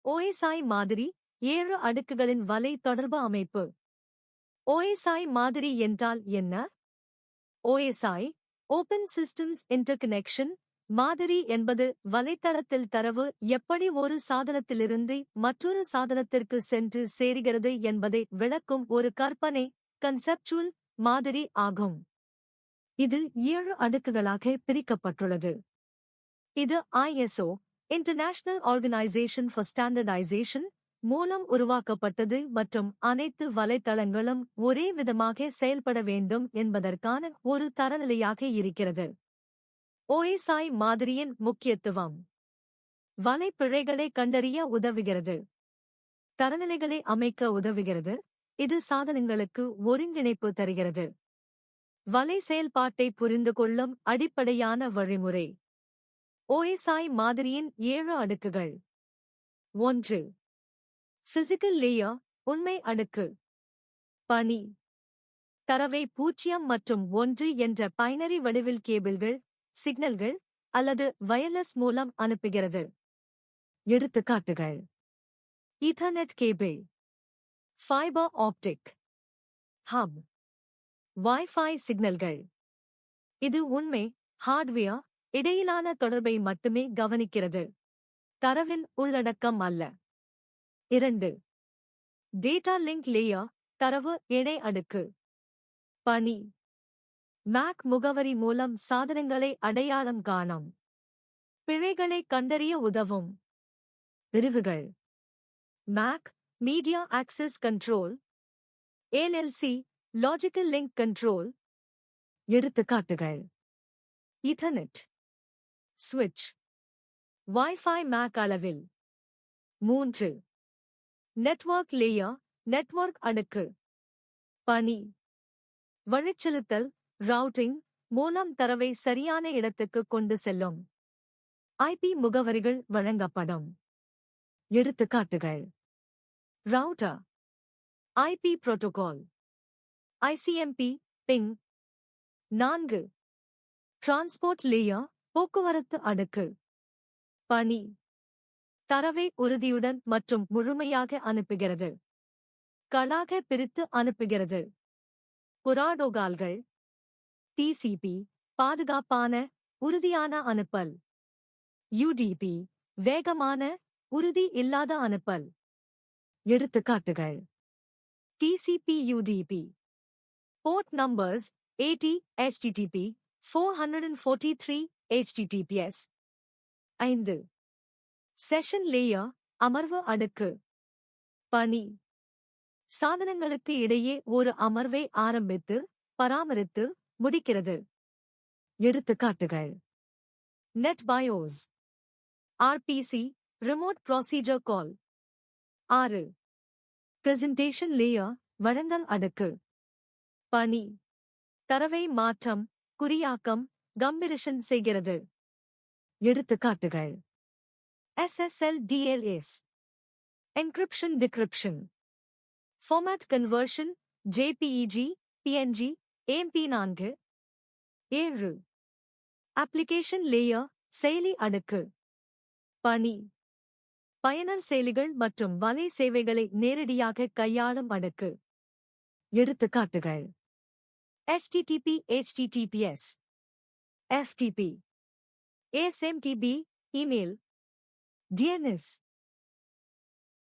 OSI மாதிரி 7 அடுக்குகளின் வலை தொடர்பு அமைப்பு. OSI மாதிரி என்றால் என்ன? OSI Open Systems Interconnection மாதிரி என்பது வலைத்தளத்தில் தரவு எப்படி ஒரு சாதனத்திலிருந்து மற்றொரு சாதனத்திற்கு சென்று சேருகிறது என்பதை விளக்கும் ஒரு கற்பனை கன்செப்சுவல் மாதிரி ஆகும். இது 7 அடுக்குகளாக பிரிக்கப்பட்டுள்ளது. இது ISO International Organization for Standardization மூலம் உருவாக்கப்பட்டது மற்றும் அனைத்து வலைத்தளங்களும் ஒரே விதமாக செயல்பட வேண்டும் என்பதற்கான ஒரு தரநிலையாக இருக்கிறது. OSI மாதிரியின் முக்கியத்துவம். வலைப்பிழைகளை கண்டறிய உதவுகிறது. தரநிலைகளை அமைக்க உதவுகிறது. இது சாதனங்களுக்கு ஒருங்கிணைப்பு தருகிறது. வலை செயல்பாட்டை புரிந்து கொள்ளும் அடிப்படையான வழிமுறை. OSI மாதிரியின் 7 அடுக்குகள். 1. Physical layer உண்மை அடுக்கு. பணி. தரவை 0 மற்றும் 1 என்ற பைனரி வடிவில் கேபிள்கள், சிக்னல்கள் அல்லது வயர்லெஸ் மூலம் அனுப்புகிறது. எடுத்துக்காட்டுகள்: ethernet cable, fibre optic, hub, wifi சிக்னல்கள். இது உண்மை ஹார்ட்வேர் இடையிலான தொடர்பை மட்டுமே கவனிக்கிறது, தரவின் உள்ளடக்கம் அல்ல. 2. டேட்டா லிங்க் லேயர் தரவு இணை அடுக்கு. பணி. MAC முகவரி மூலம் சாதனங்களை அடையாளம் காணும். பிழைகளை கண்டறிய உதவும். பிரிவுகள்: MAC media access control, LLC logical link control. எடுத்துக்காட்டுகள்: ஈத்தர்நெட் சுவிட்ச், வைஃபை MAC அளவில். 3. நெட்வொர்க் லேயர் நெட்வொர்க் அடுக்கு. பணி. வழிச்செலுத்தல் ரவுட்டிங் மூலம் தரவை சரியான இடத்துக்கு கொண்டு செல்லும். IP முகவரிகள் வழங்கப்படும். எடுத்துக்காட்டுகள்: router, IP protocol, ICMP ping. 4. Transport layer போக்குவரத்து அடுக்கு. பணி. தரவை உறுதியுடன் மற்றும் முழுமையாக அனுப்புகிறது. களாக பிரித்து அனுப்புகிறது. புரோட்டோகால்கள். TCP பாதுகாப்பான, உறுதியான அனுப்பல். UDP வேகமான, உறுதி இல்லாத அனுப்பல். எடுத்துக்காட்டுகள்: TCP UDP port numbers 80 HTTP 443 HTTPS. 5. Session layer அமர்வு அடுக்கு. பணி. சாதனங்களுக்கு இடையே ஒரு அமர்வை ஆரம்பித்து பராமரித்து முடிக்கிறது. எடுத்துக்காட்டுகள்: நெட்பயோஸ், RPC ரிமோட் ப்ரொசீஜர் கால். 6. பிரசன்டேஷன் லேயர் வழங்கல் அடுக்கு. பணி. தரவை மாற்றம், குறியாக்கம், கம்பிரஷன் செய்கிறது. எடுத்துக்காட்டுகள்: SSL DLS, encryption decryption, format conversion, JPEG, PNG, MP4. 7. Application layer செயலி அடுக்கு. பணி. பயனர் செயலிகள் மற்றும் வலை சேவைகளை நேரடியாக கையாளும் அடுக்கு. எடுத்துக்காட்டுகள்: HTTP HTTPS, FTP, ASMTP email, DNS.